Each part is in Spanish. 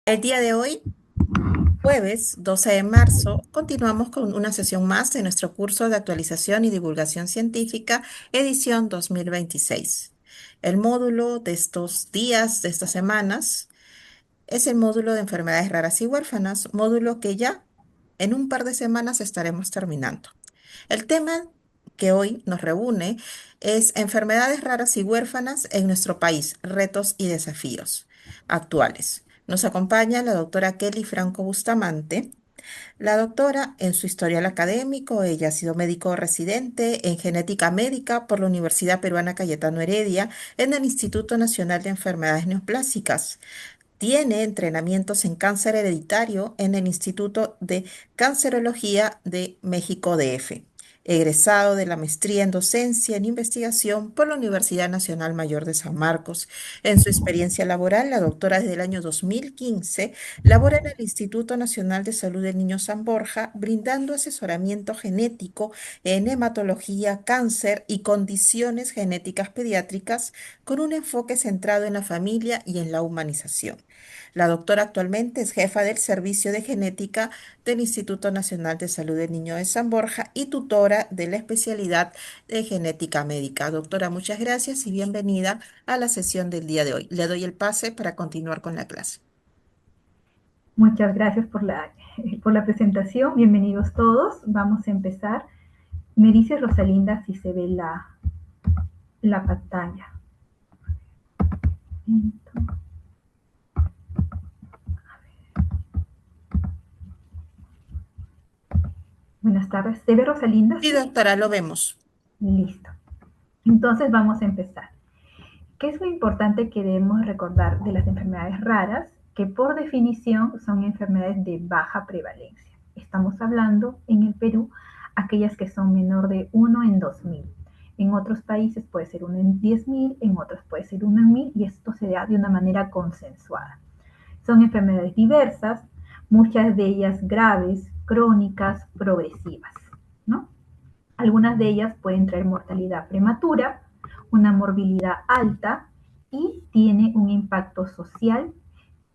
El día de hoy, jueves 12 de marzo, continuamos con una sesión más de nuestro curso de actualización y divulgación científica, edición 2026. El módulo de estos días, de estas semanas, es el módulo de enfermedades raras y huérfanas, módulo que ya en un par de semanas estaremos terminando. El tema que hoy nos reúne es enfermedades raras y huérfanas en nuestro país, retos y desafíos actuales. Nos acompaña la doctora Kelly Franco Bustamante. La doctora, en su historial académico, ella ha sido médico residente en genética médica por la Universidad Peruana Cayetano Heredia en el Instituto Nacional de Enfermedades Neoplásicas. Tiene entrenamientos en cáncer hereditario en el Instituto de Cancerología de México DF. Egresado de la maestría en docencia en investigación por la Universidad Nacional Mayor de San Marcos. En su experiencia laboral, la doctora desde el año 2015 labora en el Instituto Nacional de Salud del Niño San Borja, brindando asesoramiento genético en hematología, cáncer y condiciones genéticas pediátricas con un enfoque centrado en la familia y en la humanización. La doctora actualmente es jefa del Servicio de Genética del Instituto Nacional de Salud del Niño de San Borja y tutora de la especialidad de genética médica. Doctora, muchas gracias y bienvenida a la sesión del día de hoy. Le doy el pase para continuar con la clase. Muchas gracias por la presentación. Bienvenidos todos. Vamos a empezar. Me dice Rosalinda si se ve la pantalla. Buenas tardes. ¿Se ve Rosalinda? Sí, Sí. doctora, lo vemos. Listo. Entonces vamos a empezar. ¿Qué es lo importante que debemos recordar de las enfermedades raras? Que por definición son enfermedades de baja prevalencia. Estamos hablando en el Perú aquellas que son menor de 1 en 2000. En otros países puede ser 1 en 10.000, en otros puede ser 1 en 1000 y esto se da de una manera consensuada. Son enfermedades diversas, muchas de ellas graves, crónicas, progresivas, ¿no? Algunas de ellas pueden traer mortalidad prematura, una morbilidad alta y tiene un impacto social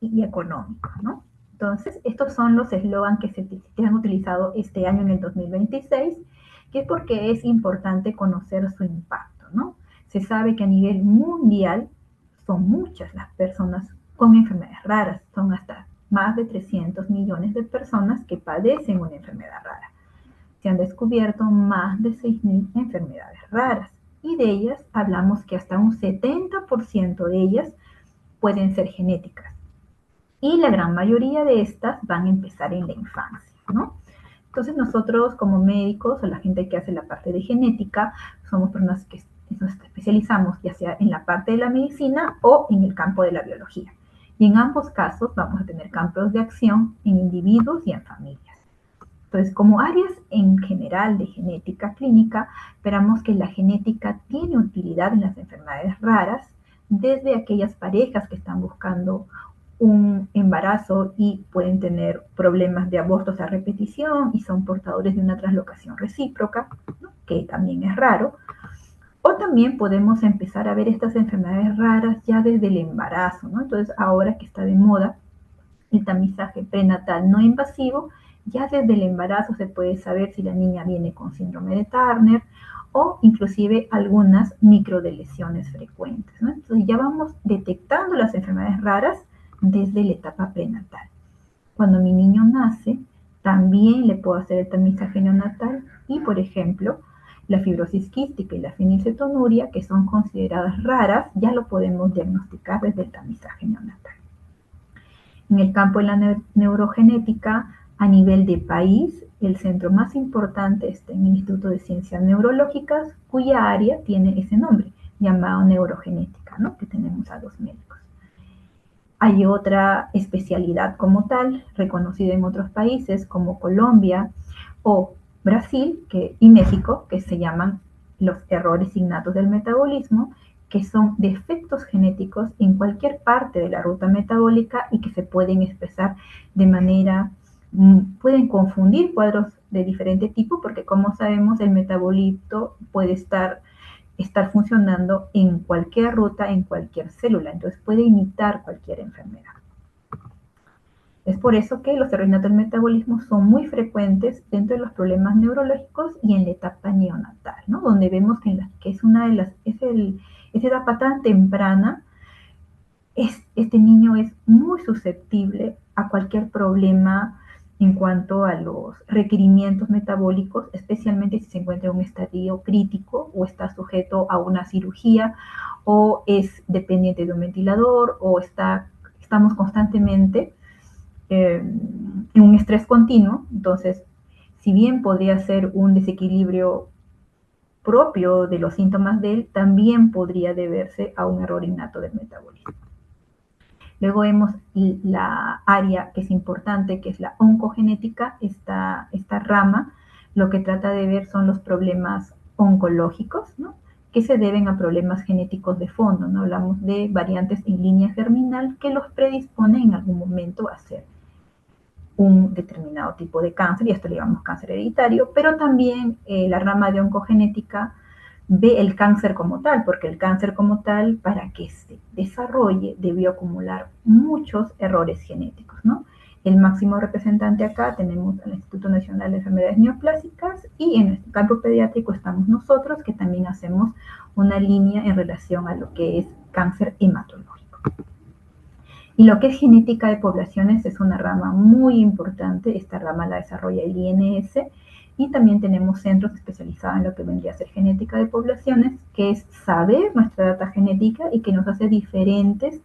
y económico, ¿no? Entonces, estos son los eslogans que han utilizado este año en el 2026, que es porque es importante conocer su impacto, ¿no? Se sabe que a nivel mundial son muchas las personas con enfermedades raras, son hasta más de 300 millones de personas que padecen una enfermedad rara. Se han descubierto más de 6.000 enfermedades raras y de ellas hablamos que hasta un 70% de ellas pueden ser genéticas y la gran mayoría de estas van a empezar en la infancia, ¿no? Entonces nosotros como médicos o la gente que hace la parte de genética somos personas que nos especializamos ya sea en la parte de la medicina o en el campo de la biología. Y en ambos casos vamos a tener campos de acción en individuos y en familias. Entonces, como áreas en general de genética clínica, esperamos que la genética tiene utilidad en las enfermedades raras, desde aquellas parejas que están buscando un embarazo y pueden tener problemas de abortos a repetición y son portadores de una translocación recíproca, ¿no? Que también es raro. O también podemos empezar a ver estas enfermedades raras ya desde el embarazo, ¿no? Entonces, ahora que está de moda el tamizaje prenatal no invasivo, ya desde el embarazo se puede saber si la niña viene con síndrome de Turner o inclusive algunas microlesiones frecuentes, ¿no? Entonces ya vamos detectando las enfermedades raras desde la etapa prenatal. Cuando mi niño nace, también le puedo hacer el tamizaje neonatal y, por ejemplo, la fibrosis quística y la fenilcetonuria, que son consideradas raras, ya lo podemos diagnosticar desde el tamizaje neonatal. En el campo de la neurogenética, a nivel de país, el centro más importante está en el Instituto de Ciencias Neurológicas, cuya área tiene ese nombre, llamado neurogenética, ¿no? Que tenemos a los médicos. Hay otra especialidad como tal, reconocida en otros países como Colombia o Brasil y México, que se llaman los errores innatos del metabolismo, que son defectos genéticos en cualquier parte de la ruta metabólica y que se pueden expresar de manera, pueden confundir cuadros de diferente tipo, porque como sabemos el metabolito puede estar funcionando en cualquier ruta, en cualquier célula, entonces puede imitar cualquier enfermedad. Es por eso que los errores innatos del metabolismo son muy frecuentes dentro de los problemas neurológicos y en la etapa neonatal, ¿no? Donde vemos que es una de las, esa etapa tan temprana, este niño es muy susceptible a cualquier problema en cuanto a los requerimientos metabólicos, especialmente si se encuentra en un estadio crítico o está sujeto a una cirugía o es dependiente de un ventilador o estamos constantemente en un estrés continuo. Entonces, si bien podría ser un desequilibrio propio de los síntomas de él, también podría deberse a un error innato del metabolismo. Luego vemos la área que es importante, que es la oncogenética. Esta rama lo que trata de ver son los problemas oncológicos, ¿no? Que se deben a problemas genéticos de fondo, ¿no? Hablamos de variantes en línea germinal que los predisponen en algún momento a ser un determinado tipo de cáncer, y esto le llamamos cáncer hereditario, pero también la rama de oncogenética ve el cáncer como tal, porque el cáncer como tal, para que se desarrolle, debió acumular muchos errores genéticos, ¿no? El máximo representante acá tenemos al Instituto Nacional de Enfermedades Neoplásicas, y en nuestro campo pediátrico estamos nosotros, que también hacemos una línea en relación a lo que es cáncer hematológico. Y lo que es genética de poblaciones es una rama muy importante. Esta rama la desarrolla el INS, y también tenemos centros especializados en lo que vendría a ser genética de poblaciones, que es saber nuestra data genética y que nos hace diferentes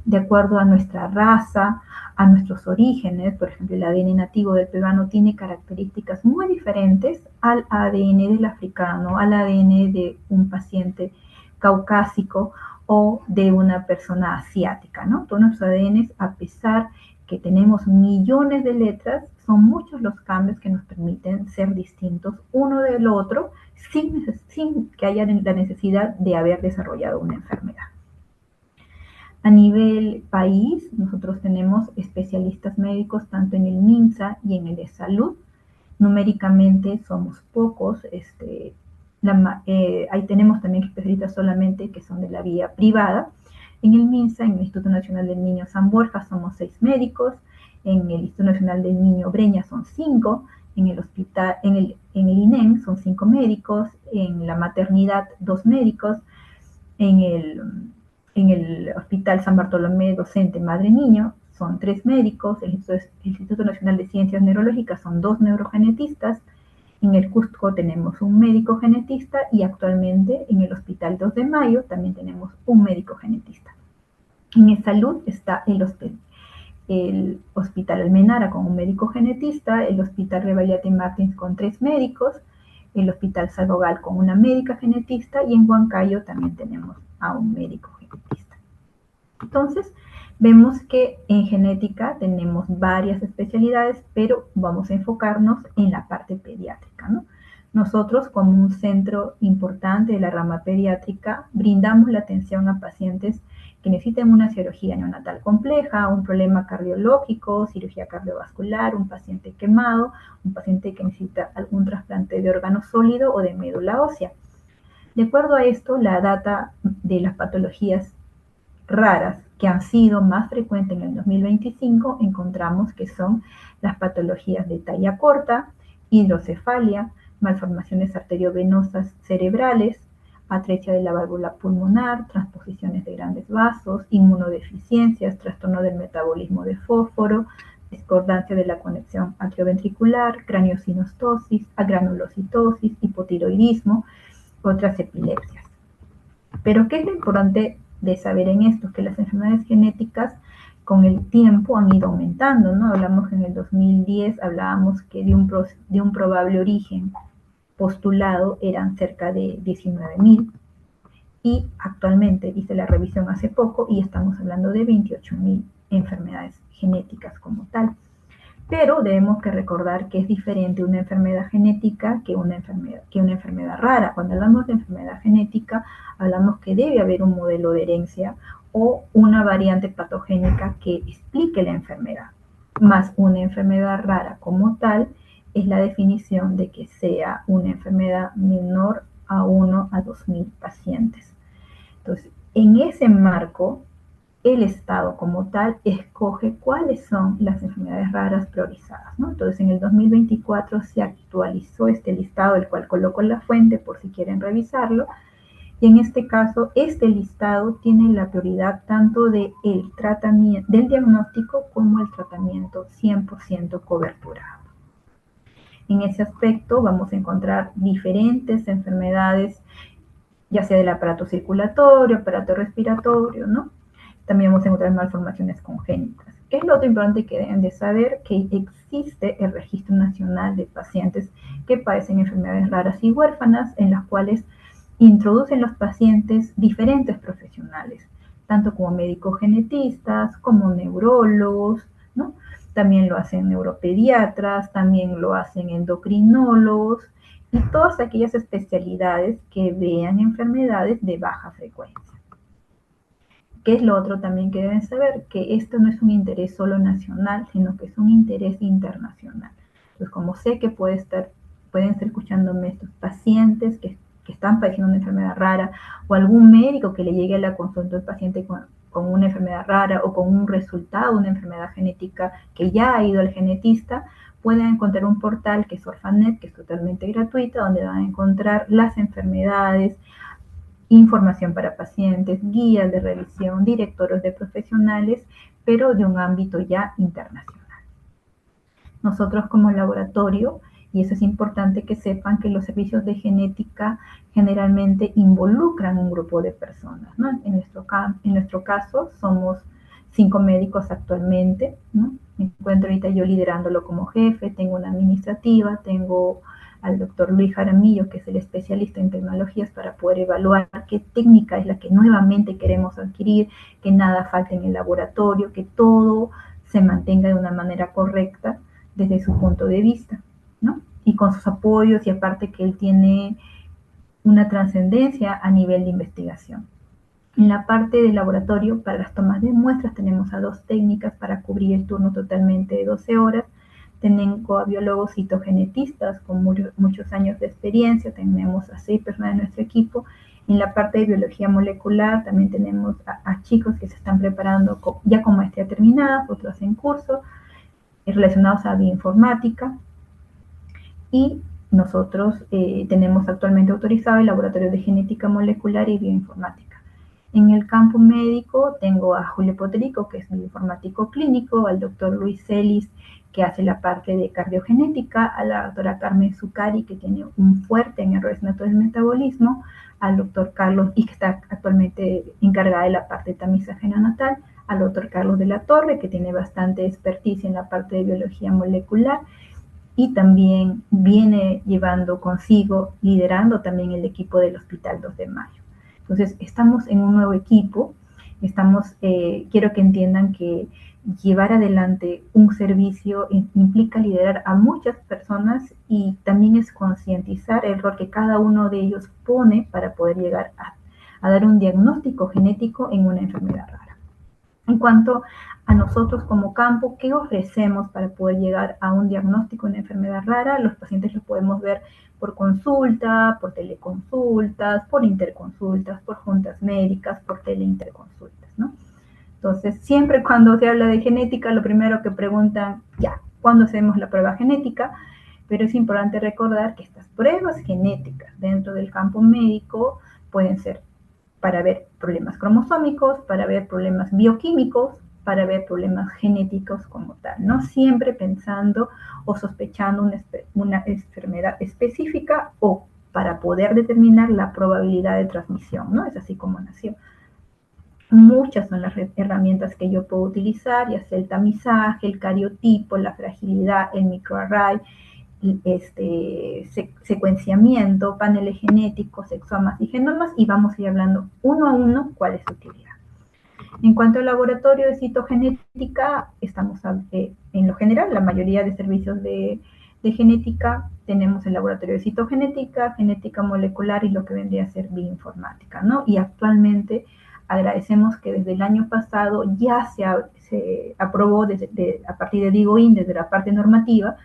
de acuerdo a nuestra raza, a nuestros orígenes. Por ejemplo, el ADN nativo del peruano tiene características muy diferentes al ADN del africano, al ADN de un paciente caucásico o de una persona asiática, ¿no? Todos nuestros ADNs, a pesar que tenemos millones de letras, son muchos los cambios que nos permiten ser distintos uno del otro sin que haya la necesidad de haber desarrollado una enfermedad. A nivel país, nosotros tenemos especialistas médicos tanto en el MINSA y en el de salud. Numéricamente somos pocos. Ahí tenemos también especialistas solamente que son de la vía privada. En el MINSA, en el Instituto Nacional del Niño San Borja, somos 6 médicos. En el Instituto Nacional del Niño Breña son 5. En el hospital, en el INEM son 5 médicos. En la maternidad, 2 médicos. En el Hospital San Bartolomé Docente Madre-Niño son 3 médicos. El Instituto Nacional de Ciencias Neurológicas son 2 neurogenetistas. En el Cusco tenemos un médico genetista, y actualmente en el Hospital 2 de Mayo también tenemos un médico genetista. En salud está el Hospital Almenara con un médico genetista, el Hospital Revalliati Martins con 3 médicos, el Hospital Salvogal con una médica genetista, y en Huancayo también tenemos a un médico genetista. Entonces, vemos que en genética tenemos varias especialidades, pero vamos a enfocarnos en la parte pediátrica, ¿no? Nosotros, como un centro importante de la rama pediátrica, brindamos la atención a pacientes que necesiten una cirugía neonatal compleja, un problema cardiológico, cirugía cardiovascular, un paciente quemado, un paciente que necesita algún trasplante de órgano sólido o de médula ósea. De acuerdo a esto, la data de las patologías raras que han sido más frecuentes en el 2025, encontramos que son las patologías de talla corta, hidrocefalia, malformaciones arteriovenosas cerebrales, atrechia de la válvula pulmonar, transposiciones de grandes vasos, inmunodeficiencias, trastorno del metabolismo de fósforo, discordancia de la conexión atrioventricular, craneosinostosis, agranulocitosis, hipotiroidismo, otras epilepsias. Pero ¿qué es lo importante de saber en esto? Que las enfermedades genéticas con el tiempo han ido aumentando, ¿no? Hablamos que en el 2010 hablábamos que de un probable origen postulado eran cerca de 19.000, y actualmente hice la revisión hace poco y estamos hablando de 28.000 enfermedades genéticas como tal. Pero debemos que recordar que es diferente una enfermedad genética que una enfermedad rara. Cuando hablamos de enfermedad genética, hablamos que debe haber un modelo de herencia o una variante patogénica que explique la enfermedad. Más una enfermedad rara como tal es la definición de que sea una enfermedad menor a 1 a 2.000 pacientes. Entonces, en ese marco, el Estado como tal escoge cuáles son las enfermedades raras priorizadas, ¿no? Entonces, en el 2024 se actualizó este listado, el cual coloco en la fuente por si quieren revisarlo, y en este caso, este listado tiene la prioridad tanto del tratamiento, del diagnóstico como el tratamiento 100% coberturado. En ese aspecto vamos a encontrar diferentes enfermedades, ya sea del aparato circulatorio, aparato respiratorio, ¿no? También vamos a encontrar malformaciones congénitas. ¿Qué es lo otro importante que deben de saber? Que existe el Registro Nacional de Pacientes que padecen enfermedades raras y huérfanas, en las cuales introducen los pacientes diferentes profesionales, tanto como médicos genetistas, como neurólogos, ¿no? También lo hacen neuropediatras, también lo hacen endocrinólogos y todas aquellas especialidades que vean enfermedades de baja frecuencia. ¿Qué es lo otro también que deben saber? Que esto no es un interés solo nacional, sino que es un interés internacional. Entonces, como sé que pueden estar escuchándome estos pacientes que están padeciendo una enfermedad rara, o algún médico que le llegue a la consulta al paciente con una enfermedad rara o con un resultado de una enfermedad genética que ya ha ido al genetista, pueden encontrar un portal que es Orphanet, que es totalmente gratuita, donde van a encontrar las enfermedades, información para pacientes, guías de revisión, directorios de profesionales, pero de un ámbito ya internacional. Nosotros como laboratorio, y eso es importante que sepan, que los servicios de genética generalmente involucran un grupo de personas, ¿no? En nuestro caso somos 5 médicos actualmente, ¿no? Me encuentro ahorita yo liderándolo como jefe, tengo una administrativa, tengo al doctor Luis Jaramillo, que es el especialista en tecnologías, para poder evaluar qué técnica es la que nuevamente queremos adquirir, que nada falte en el laboratorio, que todo se mantenga de una manera correcta desde su punto de vista, ¿no? Y con sus apoyos, y aparte que él tiene una trascendencia a nivel de investigación. En la parte del laboratorio, para las tomas de muestras, tenemos a 2 técnicas para cubrir el turno totalmente de 12 horas. Tenemos a biólogos citogenetistas con muchos años de experiencia, tenemos a 6 personas en nuestro equipo. En la parte de biología molecular también tenemos a chicos que se están preparando ya con maestría terminada, otros en curso, relacionados a bioinformática, y nosotros tenemos actualmente autorizado el laboratorio de genética molecular y bioinformática. En el campo médico tengo a Julio Poterico, que es mi informático clínico, al doctor Luis Celis, que hace la parte de cardiogenética, a la doctora Carmen Zucari, que tiene un fuerte en errores naturales del metabolismo, al doctor Carlos, y que está actualmente encargada de la parte de tamizaje neonatal, al doctor Carlos de la Torre, que tiene bastante experticia en la parte de biología molecular, y también viene llevando consigo, liderando también el equipo del Hospital 2 de Mayo. Entonces, estamos en un nuevo equipo, quiero que entiendan que llevar adelante un servicio implica liderar a muchas personas, y también es concientizar el rol que cada uno de ellos pone para poder llegar a dar un diagnóstico genético en una enfermedad rara. En cuanto a nosotros como campo, ¿qué ofrecemos para poder llegar a un diagnóstico de una enfermedad rara? Los pacientes los podemos ver por consulta, por teleconsultas, por interconsultas, por juntas médicas, por teleinterconsultas, ¿no? Entonces, siempre cuando se habla de genética, lo primero que preguntan, ya, ¿cuándo hacemos la prueba genética? Pero es importante recordar que estas pruebas genéticas dentro del campo médico pueden ser para ver problemas cromosómicos, para ver problemas bioquímicos, para ver problemas genéticos como tal, no siempre pensando o sospechando una enfermedad específica, o para poder determinar la probabilidad de transmisión, ¿no? Es así como nació. Muchas son las herramientas que yo puedo utilizar, ya sea el tamizaje, el cariotipo, la fragilidad, el microarray, secuenciamiento, paneles genéticos, exomas y genomas, y vamos a ir hablando uno a uno cuál es su utilidad. En cuanto al laboratorio de citogenética, estamos en lo general, la mayoría de servicios de genética, tenemos el laboratorio de citogenética, genética molecular y lo que vendría a ser bioinformática, ¿no? Y actualmente agradecemos que desde el año pasado ya se aprobó a partir de DIGOIN, desde la parte normativa,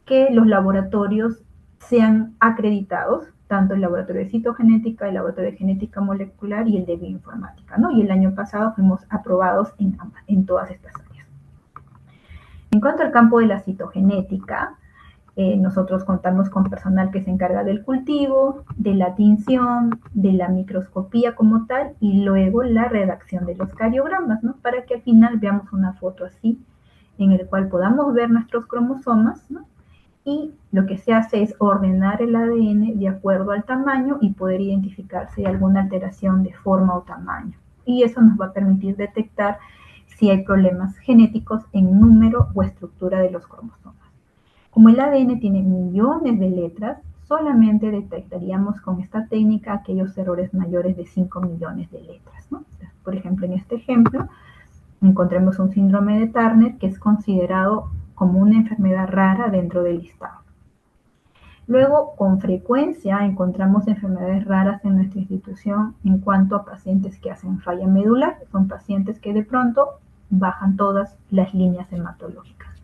que los laboratorios sean acreditados, tanto el laboratorio de citogenética, el laboratorio de genética molecular y el de bioinformática, ¿no? Y el año pasado fuimos aprobados en todas estas áreas. En cuanto al campo de la citogenética, nosotros contamos con personal que se encarga del cultivo, de la tinción, de la microscopía como tal y luego la redacción de los cariogramas, ¿no? Para que al final veamos una foto así en el cual podamos ver nuestros cromosomas, ¿no? Y lo que se hace es ordenar el ADN de acuerdo al tamaño y poder identificar si hay alguna alteración de forma o tamaño. Y eso nos va a permitir detectar si hay problemas genéticos en número o estructura de los cromosomas. Como el ADN tiene millones de letras, solamente detectaríamos con esta técnica aquellos errores mayores de 5 millones de letras, ¿no? Por ejemplo, en este ejemplo, encontremos un síndrome de Turner que es considerado como una enfermedad rara dentro del listado. Luego, con frecuencia encontramos enfermedades raras en nuestra institución en cuanto a pacientes que hacen falla medular. Son pacientes que de pronto bajan todas las líneas hematológicas.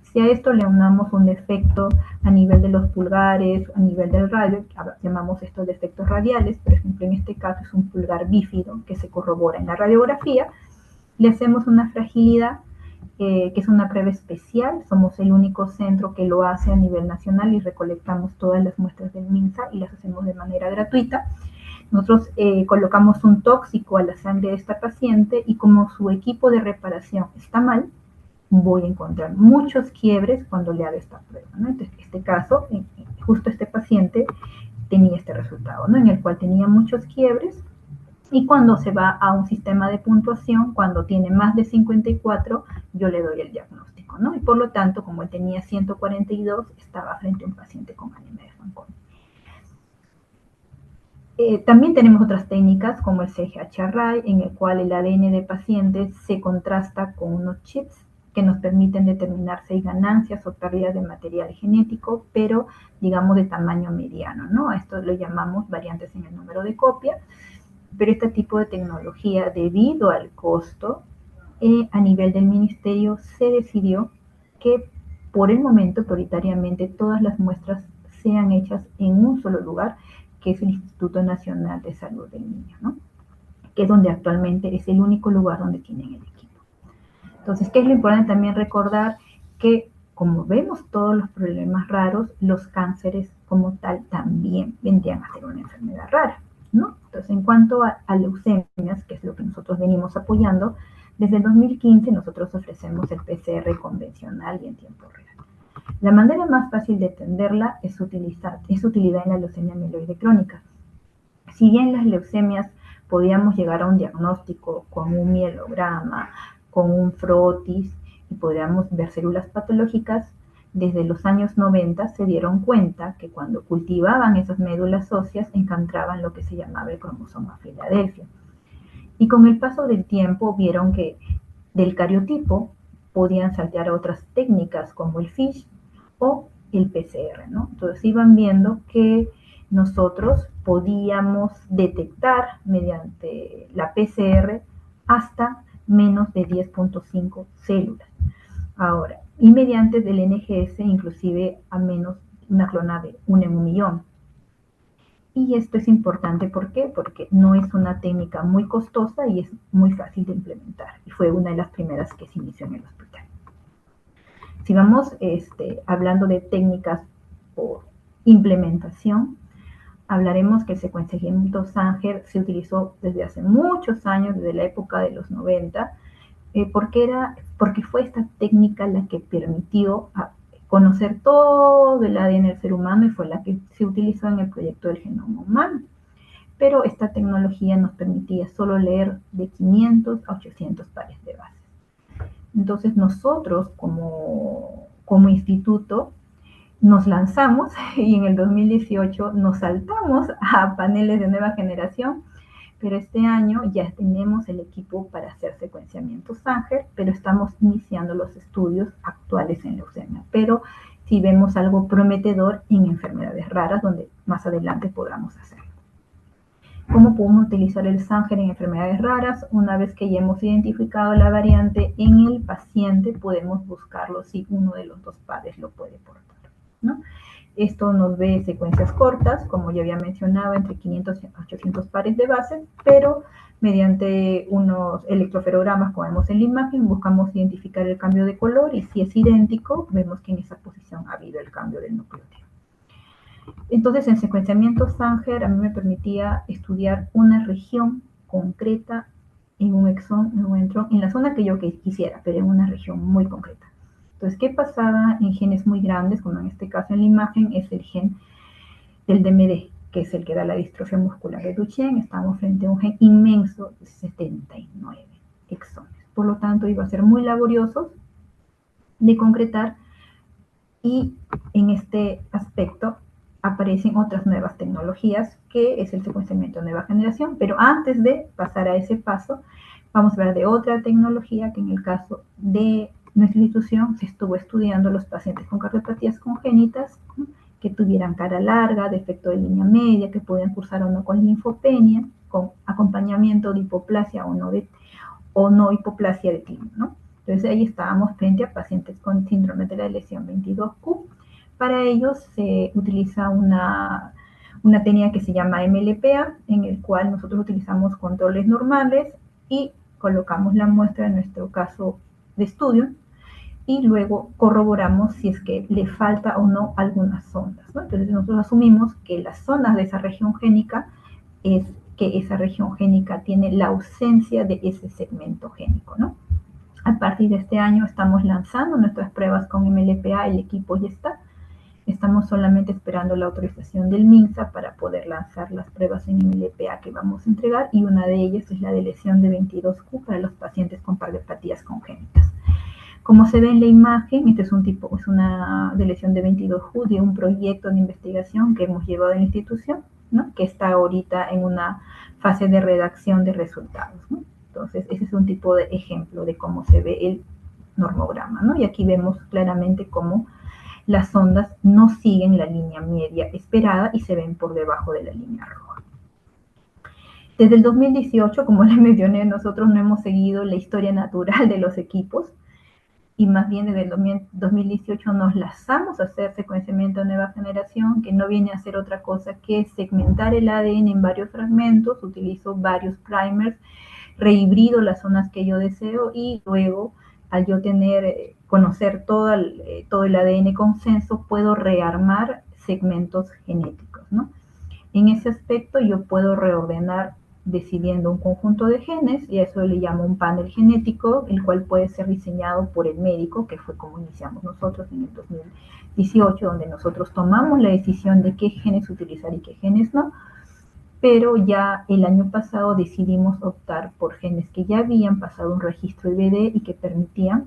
Si a esto le unamos un defecto a nivel de los pulgares, a nivel del radio, llamamos estos defectos radiales, por ejemplo, en este caso es un pulgar bífido que se corrobora en la radiografía, le hacemos una fragilidad, que es una prueba especial, somos el único centro que lo hace a nivel nacional y recolectamos todas las muestras del MINSA y las hacemos de manera gratuita. Nosotros colocamos un tóxico a la sangre de esta paciente y como su equipo de reparación está mal, voy a encontrar muchos quiebres cuando le haga esta prueba, ¿no? Entonces, en este caso, justo este paciente tenía este resultado, ¿no? En el cual tenía muchos quiebres y cuando se va a un sistema de puntuación, cuando tiene más de 54, yo le doy el diagnóstico, ¿no? Y por lo tanto, como él tenía 142, estaba frente a un paciente con anemia de Fanconi. También tenemos otras técnicas como el CGH-Array, en el cual el ADN de pacientes se contrasta con unos chips que nos permiten determinar si hay ganancias o pérdidas de material genético, pero digamos de tamaño mediano, ¿no? A esto lo llamamos variantes en el número de copia, pero este tipo de tecnología, debido al costo, a nivel del ministerio se decidió que por el momento prioritariamente todas las muestras sean hechas en un solo lugar, que es el Instituto Nacional de Salud del Niño, ¿no? Que es donde actualmente es el único lugar donde tienen el equipo. Entonces, ¿qué es lo importante también recordar? Que como vemos todos los problemas raros, los cánceres como tal también vendrían a ser una enfermedad rara, ¿no? Entonces, en cuanto a leucemias, que es lo que nosotros venimos apoyando, desde el 2015 nosotros ofrecemos el PCR convencional y en tiempo real. La manera más fácil de entenderla es su utilidad en la leucemia mieloide crónica. Si bien las leucemias podíamos llegar a un diagnóstico con un mielograma, con un frotis y podríamos ver células patológicas, desde los años 90 se dieron cuenta que cuando cultivaban esas médulas óseas encontraban lo que se llamaba el cromosoma Filadelfia. Y con el paso del tiempo vieron que del cariotipo podían saltear a otras técnicas como el FISH o el PCR, ¿no? Entonces iban viendo que nosotros podíamos detectar mediante la PCR hasta menos de 10.5 células. Ahora, y mediante del NGS inclusive a menos una clona de 1 en 1.000.000. Y esto es importante, ¿por qué? Porque no es una técnica muy costosa y es muy fácil de implementar. Y fue una de las primeras que se inició en el hospital. Si vamos hablando de técnicas por implementación, hablaremos que el secuenciamiento Sanger se utilizó desde hace muchos años, desde la época de los 90, porque fue esta técnica la que permitió conocer todo el ADN del ser humano y fue la que se utilizó en el proyecto del genoma humano. Pero esta tecnología nos permitía solo leer de 500 a 800 pares de bases. Entonces nosotros como instituto nos lanzamos y en el 2018 nos saltamos a paneles de nueva generación, pero este año ya tenemos el equipo para hacer secuenciamiento Sanger, pero estamos iniciando los estudios actuales en leucemia. Pero si vemos algo prometedor en enfermedades raras, donde más adelante podamos hacerlo. ¿Cómo podemos utilizar el Sanger en enfermedades raras? Una vez que ya hemos identificado la variante en el paciente, podemos buscarlo si uno de los dos padres lo puede portar, ¿no? Esto nos ve secuencias cortas, como ya había mencionado, entre 500 y 800 pares de bases, pero mediante unos electroferogramas, como vemos en la imagen, buscamos identificar el cambio de color y si es idéntico, vemos que en esa posición ha habido el cambio del nucleótido. Entonces, en secuenciamiento Sanger a mí me permitía estudiar una región concreta en un exón, en un intrón, en la zona que yo quisiera, pero en una región muy concreta. Entonces, ¿qué pasaba en genes muy grandes, como en este caso en la imagen, es el gen del DMD, que es el que da la distrofia muscular de Duchenne? Estamos frente a un gen inmenso de 79 exones. Por lo tanto, iba a ser muy laborioso de concretar y en este aspecto aparecen otras nuevas tecnologías que es el secuenciamiento de nueva generación, pero antes de pasar a ese paso, vamos a hablar de otra tecnología que en el caso de nuestra institución se estuvo estudiando los pacientes con cardiopatías congénitas que tuvieran cara larga, defecto de línea media, que podían cursar o no con linfopenia, con acompañamiento de hipoplasia o no hipoplasia de timo, ¿no? Entonces ahí estábamos frente a pacientes con síndrome de la lesión 22q. Para ellos se utiliza una técnica que se llama MLPA, en el cual nosotros utilizamos controles normales y colocamos la muestra en nuestro caso de estudio y luego corroboramos si es que le falta o no algunas zonas, ¿no? Entonces nosotros asumimos que las zonas de esa región génica es que esa región génica tiene la ausencia de ese segmento génico, ¿no? A partir de este año estamos lanzando nuestras pruebas con MLPA, el equipo ya está. Estamos solamente esperando la autorización del MINSA para poder lanzar las pruebas en MLPA que vamos a entregar y una de ellas es la de lesión de 22q para los pacientes con cardiopatías congénitas. Como se ve en la imagen, este es una de lesión de 22q de un proyecto de investigación que hemos llevado a la institución, ¿no? Que está ahorita en una fase de redacción de resultados, ¿no? Entonces, ese es un tipo de ejemplo de cómo se ve el normograma, ¿no? Y aquí vemos claramente cómo las ondas no siguen la línea media esperada y se ven por debajo de la línea roja. Desde el 2018, como les mencioné, nosotros no hemos seguido la historia natural de los equipos y más bien desde el 2018 nos lanzamos a hacer secuenciamiento de nueva generación, que no viene a ser otra cosa que segmentar el ADN en varios fragmentos, utilizo varios primers, rehibrido las zonas que yo deseo y luego al yo conocer todo el ADN consenso, puedo rearmar segmentos genéticos, ¿no? En ese aspecto yo puedo reordenar decidiendo un conjunto de genes y a eso le llamo un panel genético, el cual puede ser diseñado por el médico, que fue como iniciamos nosotros en el 2018, donde nosotros tomamos la decisión de qué genes utilizar y qué genes no, pero ya el año pasado decidimos optar por genes que ya habían pasado un registro IVD y que permitían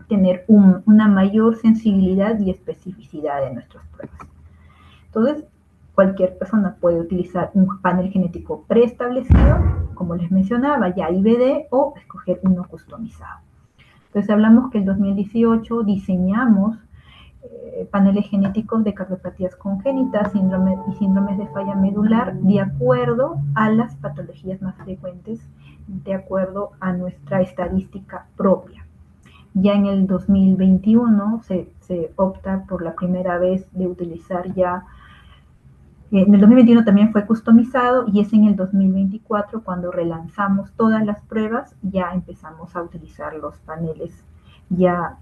tener una mayor sensibilidad y especificidad de nuestras pruebas. Entonces, cualquier persona puede utilizar un panel genético preestablecido, como les mencionaba, ya IVD, o escoger uno customizado. Entonces, hablamos que en 2018 diseñamos paneles genéticos de cardiopatías congénitas y síndromes de falla medular de acuerdo a las patologías más frecuentes, de acuerdo a nuestra estadística propia. Ya en el 2021 se opta por la primera vez de utilizar ya, en el 2021 también fue customizado y es en el 2024 cuando relanzamos todas las pruebas, ya empezamos a utilizar los paneles ya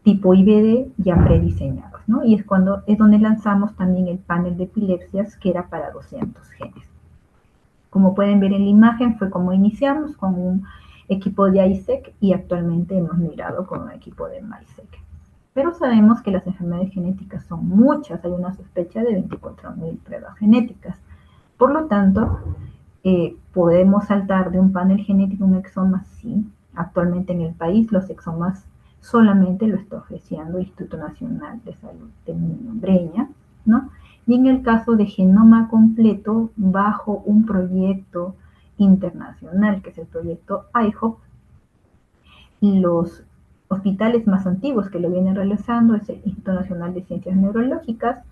tipo IVD ya prediseñados, ¿no? Y es donde lanzamos también el panel de epilepsias que era para 200 genes. Como pueden ver en la imagen, fue como iniciamos con un equipo de ISEC y actualmente hemos migrado con un equipo de MySeq. Pero sabemos que las enfermedades genéticas son muchas, hay una sospecha de 24.000 pruebas genéticas. Por lo tanto, podemos saltar de un panel genético a un exoma, sí. Actualmente en el país los exomas solamente lo está ofreciendo el Instituto Nacional de Salud de Breña, ¿no? Y en el caso de genoma completo, bajo un proyecto internacional, que es el proyecto IHOP, los hospitales más antiguos que lo vienen realizando es el Instituto Nacional de Ciencias Neurológicas,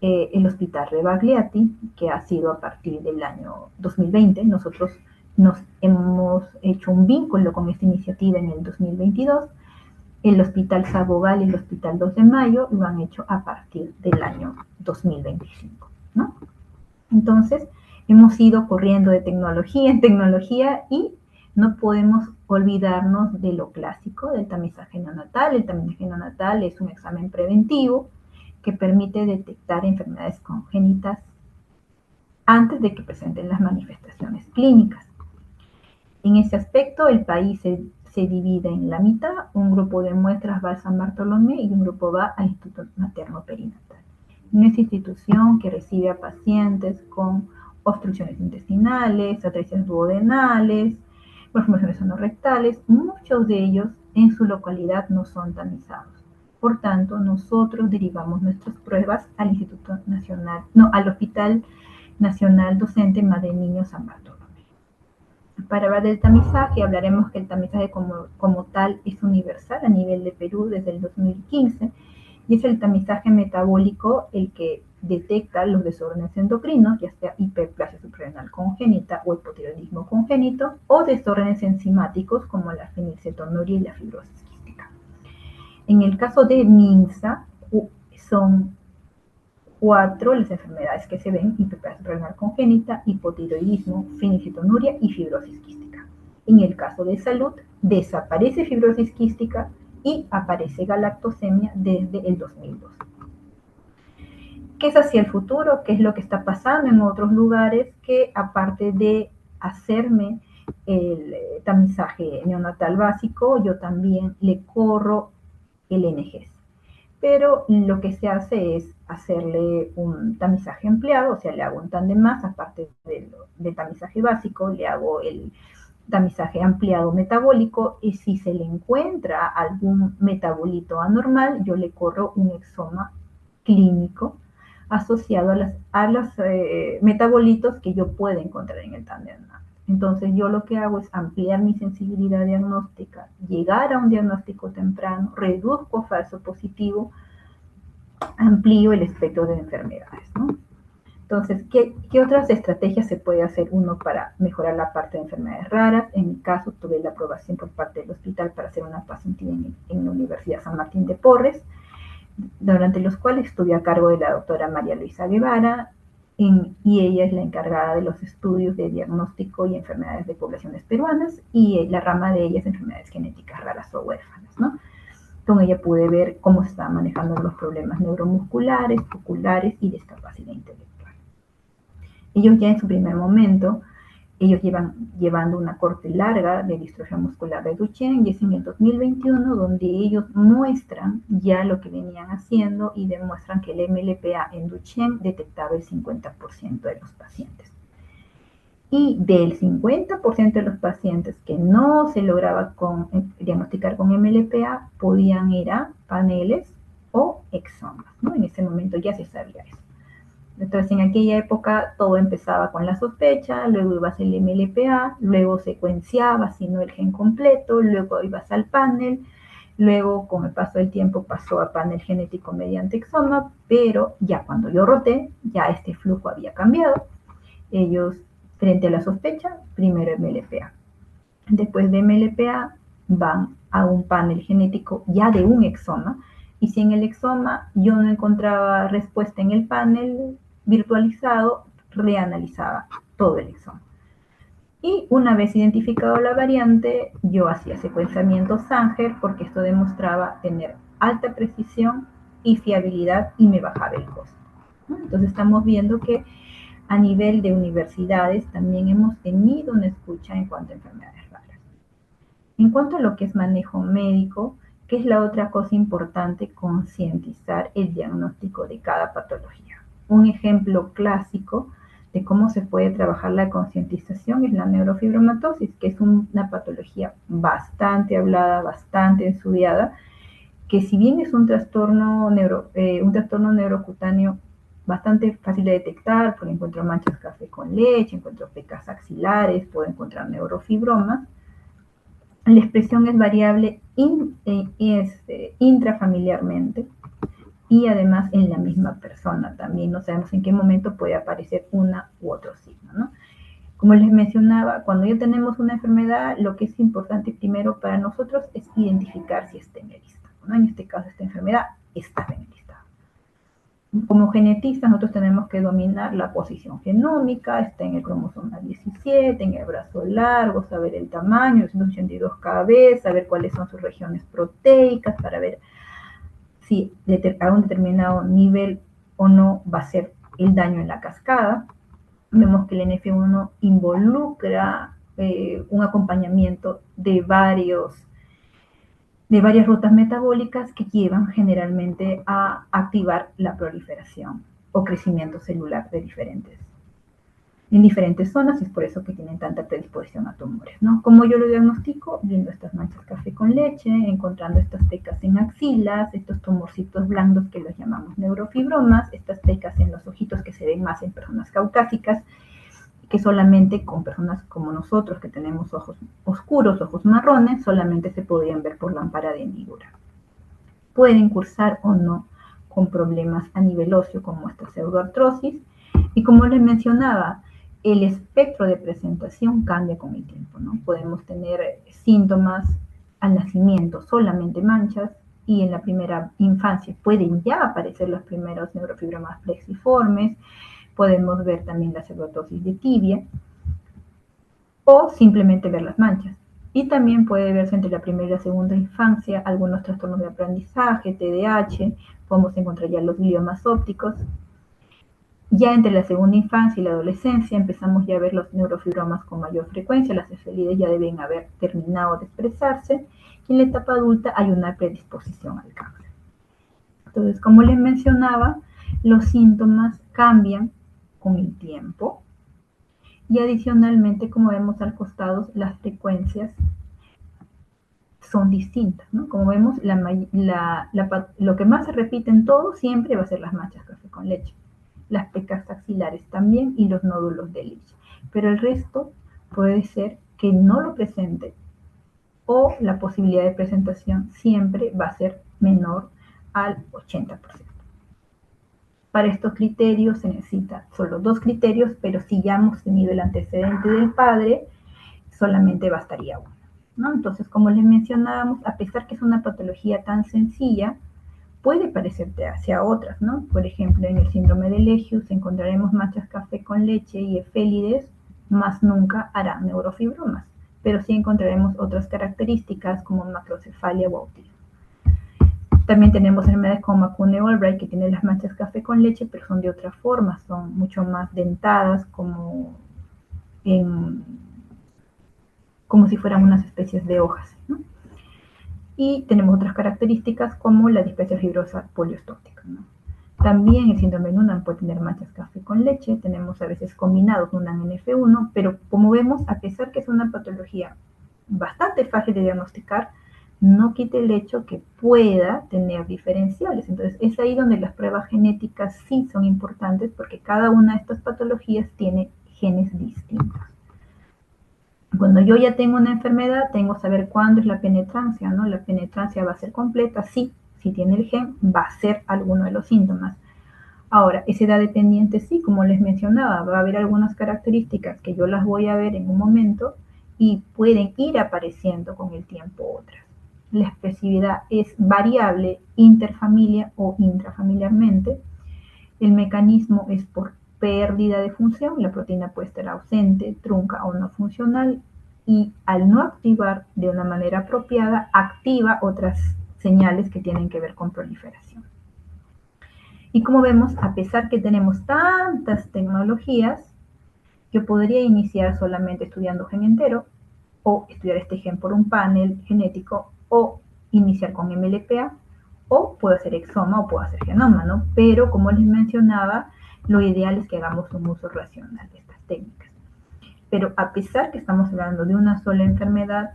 el Hospital Rebagliati, que ha sido a partir del año 2020. Nosotros nos hemos hecho un vínculo con esta iniciativa en el 2022, El Hospital Sabogal y el Hospital 2 de Mayo lo han hecho a partir del año 2025, ¿no? Entonces, hemos ido corriendo de tecnología en tecnología y no podemos olvidarnos de lo clásico del tamizaje neonatal. El tamizaje neonatal es un examen preventivo que permite detectar enfermedades congénitas antes de que presenten las manifestaciones clínicas. En ese aspecto, el país se divide en la mitad, un grupo de muestras va a San Bartolomé y un grupo va al Instituto Materno Perinatal. En esta institución que recibe a pacientes con obstrucciones intestinales, atresia duodenales, malformaciones anorrectales, muchos de ellos en su localidad no son tamizados. Por tanto, nosotros derivamos nuestras pruebas al Instituto Nacional, no, al Hospital Nacional Docente Madre Niño San Bartolomé. Para hablar del tamizaje, hablaremos que el tamizaje como tal es universal a nivel de Perú desde el 2015 y es el tamizaje metabólico el que detecta los desórdenes endocrinos, ya sea hiperplasia suprarrenal congénita o hipotiroidismo congénito, o desórdenes enzimáticos como la fenilcetonuria y la fibrosis quística. En el caso de MINSA, son 4 las enfermedades que se ven: hiperplasia renal congénita, hipotiroidismo, fenilcetonuria y fibrosis quística. En el caso de salud, desaparece fibrosis quística y aparece galactosemia desde el 2002. ¿Qué es hacia el futuro? ¿Qué es lo que está pasando en otros lugares? Que aparte de hacerme el tamizaje neonatal básico, yo también le corro el NGS. Pero lo que se hace es hacerle un tamizaje ampliado, o sea, le hago un TAM de más, aparte del tamizaje básico, le hago el tamizaje ampliado metabólico, y si se le encuentra algún metabolito anormal, yo le corro un exoma clínico asociado a los metabolitos que yo pueda encontrar en el TAM de más. Entonces yo lo que hago es ampliar mi sensibilidad diagnóstica, llegar a un diagnóstico temprano, reduzco falso positivo, amplío el espectro de enfermedades, ¿no? Entonces, ¿qué otras estrategias se puede hacer uno para mejorar la parte de enfermedades raras? En mi caso, tuve la aprobación por parte del hospital para hacer una pasantía en la Universidad San Martín de Porres, durante los cuales estuve a cargo de la doctora María Luisa Guevara, y ella es la encargada de los estudios de diagnóstico y enfermedades de poblaciones peruanas, y la rama de ella es enfermedades genéticas raras o huérfanas, ¿no? Con ella pude ver cómo se estaban manejando los problemas neuromusculares, oculares y discapacidad intelectual. Ellos ya en su primer momento, ellos llevan llevando una corte larga de distrofia muscular de Duchenne, y es en el 2021 donde ellos muestran ya lo que venían haciendo y demuestran que el MLPA en Duchenne detectaba el 50% de los pacientes. Y del 50% de los pacientes que no se lograba diagnosticar con MLPA, podían ir a paneles o exomas, ¿no? En ese momento ya se sabía eso. Entonces, en aquella época todo empezaba con la sospecha, luego ibas al MLPA, luego secuenciabas, si no el gen completo, luego ibas al panel, luego con el paso del tiempo pasó a panel genético mediante exoma, pero ya cuando yo roté, ya este flujo había cambiado. Ellos, frente a la sospecha, primero MLPA. Después de MLPA van a un panel genético ya de un exoma, y si en el exoma yo no encontraba respuesta en el panel virtualizado, reanalizaba todo el exoma. Y una vez identificado la variante, yo hacía secuenciamiento Sanger, porque esto demostraba tener alta precisión y fiabilidad y me bajaba el costo. Entonces estamos viendo que a nivel de universidades también hemos tenido una escucha en cuanto a enfermedades raras. En cuanto a lo que es manejo médico, ¿qué es la otra cosa importante? Concientizar el diagnóstico de cada patología. Un ejemplo clásico de cómo se puede trabajar la concientización es la neurofibromatosis, que es una patología bastante hablada, bastante estudiada, que si bien es un trastorno neurocutáneo bastante fácil de detectar, porque encuentro manchas café con leche, encuentro pecas axilares, puedo encontrar neurofibromas, la expresión es variable intrafamiliarmente, y además en la misma persona también no sabemos en qué momento puede aparecer una u otro signo, ¿no? Como les mencionaba, cuando ya tenemos una enfermedad, lo que es importante primero para nosotros es identificar si está en el listado, ¿no? En este caso, esta enfermedad está en el listado. Como genetistas, nosotros tenemos que dominar la posición genómica, está en el cromosoma 17, en el brazo largo, saber el tamaño, los 182 kb, saber cuáles son sus regiones proteicas, para ver si a un determinado nivel o no va a ser el daño en la cascada. Vemos que el NF1 involucra un acompañamiento de varias rutas metabólicas que llevan generalmente a activar la proliferación o crecimiento celular en diferentes zonas, y es por eso que tienen tanta predisposición a tumores, ¿no? ¿Cómo yo lo diagnostico? Viendo estas manchas café con leche, encontrando estas pecas en axilas, estos tumorcitos blandos que los llamamos neurofibromas, estas pecas en los ojitos que se ven más en personas caucásicas, que solamente con personas como nosotros, que tenemos ojos oscuros, ojos marrones, solamente se podían ver por lámpara de Nigura. Pueden cursar o no con problemas a nivel óseo, como esta pseudoartrosis, y como les mencionaba, el espectro de presentación cambia con el tiempo, ¿no? Podemos tener síntomas al nacimiento, solamente manchas, y en la primera infancia pueden ya aparecer los primeros neurofibromas plexiformes. Podemos ver también la pseudoartrosis de tibia o simplemente ver las manchas. Y también puede verse entre la primera y la segunda infancia algunos trastornos de aprendizaje, TDAH, podemos encontrar ya los gliomas ópticos. Ya entre la segunda infancia y la adolescencia empezamos ya a ver los neurofibromas con mayor frecuencia, las cefalides ya deben haber terminado de expresarse, y en la etapa adulta hay una predisposición al cáncer. Entonces, como les mencionaba, los síntomas cambian con el tiempo, y adicionalmente, como vemos al costado, las frecuencias son distintas, ¿no? Como vemos, lo que más se repite en todo siempre va a ser las manchas café con leche, las pecas axilares también y los nódulos de Ehrlich. Pero el resto puede ser que no lo presente, o la posibilidad de presentación siempre va a ser menor al 80%. Para estos criterios se necesitan solo 2 criterios, pero si ya hemos tenido el antecedente del padre, solamente bastaría uno, ¿no? Entonces, como les mencionábamos, a pesar que es una patología tan sencilla, puede parecerse hacia otras, ¿no? Por ejemplo, en el síndrome de Legius encontraremos manchas café con leche y efélides, más nunca hará neurofibromas, pero sí encontraremos otras características como macrocefalia o autismo. También tenemos enfermedades como Makune-Albright, que tienen las manchas café con leche, pero son de otra forma, son mucho más dentadas, como si fueran unas especies de hojas, ¿no? Y tenemos otras características como la displasia fibrosa poliostótica, ¿no? También el síndrome de Noonan puede tener manchas café con leche, tenemos a veces combinados Noonan NF1, pero como vemos, a pesar que es una patología bastante fácil de diagnosticar, no quita el hecho que pueda tener diferenciales. Entonces, es ahí donde las pruebas genéticas sí son importantes, porque cada una de estas patologías tiene genes distintos. Cuando yo ya tengo una enfermedad, tengo que saber cuándo es la penetrancia, ¿no? La penetrancia va a ser completa, sí, si tiene el gen, va a ser alguno de los síntomas. Ahora, ¿es edad dependiente? Sí, como les mencionaba, va a haber algunas características que yo las voy a ver en un momento y pueden ir apareciendo con el tiempo otras. La expresividad es variable interfamilia o intrafamiliarmente. El mecanismo es por pérdida de función, la proteína puede estar ausente, trunca o no funcional, y al no activar de una manera apropiada, activa otras señales que tienen que ver con proliferación. Y como vemos, a pesar que tenemos tantas tecnologías, yo podría iniciar solamente estudiando gen entero, o estudiar este gen por un panel genético, o iniciar con MLPA, o puedo hacer exoma o puedo hacer genoma, ¿no? Pero como les mencionaba, lo ideal es que hagamos un uso racional de estas técnicas. Pero a pesar que estamos hablando de una sola enfermedad,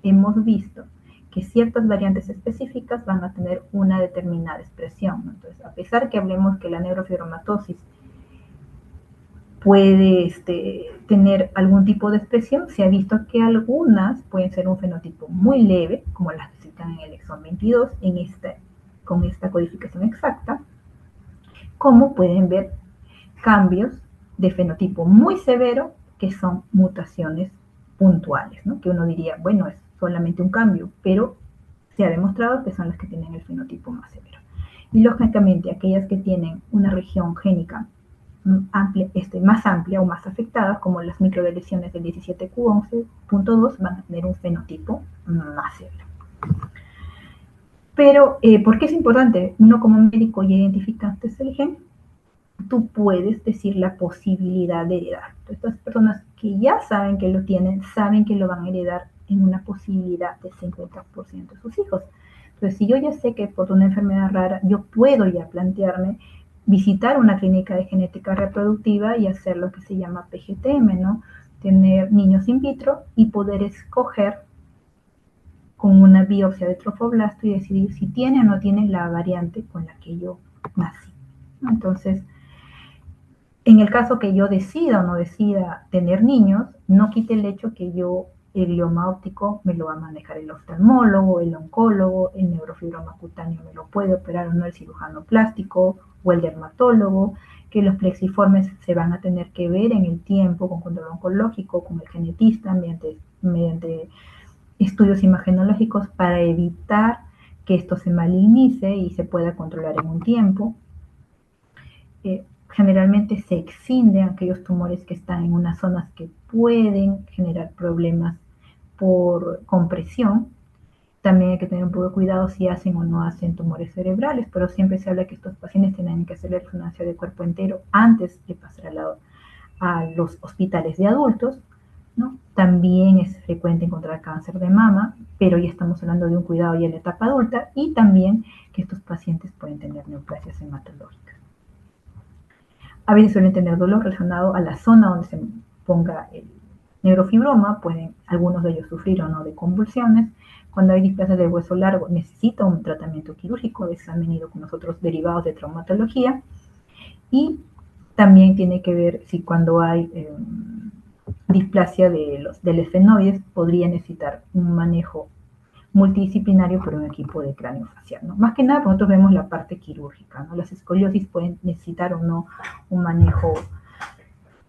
hemos visto que ciertas variantes específicas van a tener una determinada expresión, ¿no? Entonces, a pesar que hablemos que la neurofibromatosis puede tener algún tipo de expresión, se ha visto que algunas pueden ser un fenotipo muy leve, como las que citan en el exón 22, con esta codificación exacta, como pueden ver cambios de fenotipo muy severo que son mutaciones puntuales, ¿no? Que uno diría, bueno, es solamente un cambio, pero se ha demostrado que son las que tienen el fenotipo más severo. Y lógicamente aquellas que tienen una región génica amplia, más amplia o más afectadas, como las microdeleciones del 17q11.2, van a tener un fenotipo más severo. Pero, ¿por qué es importante? Uno como médico ya identificaste el gen, tú puedes decir la posibilidad de heredar. Estas personas que ya saben que lo tienen, saben que lo van a heredar en una posibilidad del 50% de sus hijos. Entonces, si yo ya sé que por una enfermedad rara, yo puedo ya plantearme visitar una clínica de genética reproductiva y hacer lo que se llama PGTM, ¿no? Tener niños in vitro y poder escoger con una biopsia de trofoblasto y decidir si tiene o no tiene la variante con la que yo nací. Entonces, en el caso que yo decida o no decida tener niños, no quite el hecho que yo el glioma óptico me lo va a manejar el oftalmólogo, el oncólogo, el neurofibroma cutáneo me lo puede operar o no el cirujano plástico o el dermatólogo, que los plexiformes se van a tener que ver en el tiempo con control oncológico, con el genetista, mediante estudios imagenológicos para evitar que esto se malignice y se pueda controlar en un tiempo. Generalmente se excinden aquellos tumores que están en unas zonas que pueden generar problemas por compresión. También hay que tener un poco de cuidado si hacen o no hacen tumores cerebrales, pero siempre se habla que estos pacientes tienen que hacer la resonancia de cuerpo entero antes de pasar a los hospitales de adultos, ¿no? También es frecuente encontrar cáncer de mama, pero ya estamos hablando de un cuidado ya en la etapa adulta, y también que estos pacientes pueden tener neoplasias hematológicas. A veces suelen tener dolor relacionado a la zona donde se ponga el neurofibroma, pueden algunos de ellos sufrir o no de convulsiones. Cuando hay displasia de hueso largo necesita un tratamiento quirúrgico, a veces han venido con nosotros derivados de traumatología, y también tiene que ver si cuando hay displasia del esfenoides podría necesitar un manejo multidisciplinario por un equipo de cráneo facial, ¿no? Más que nada, nosotros vemos la parte quirúrgica, ¿no? Las escoliosis pueden necesitar o no un manejo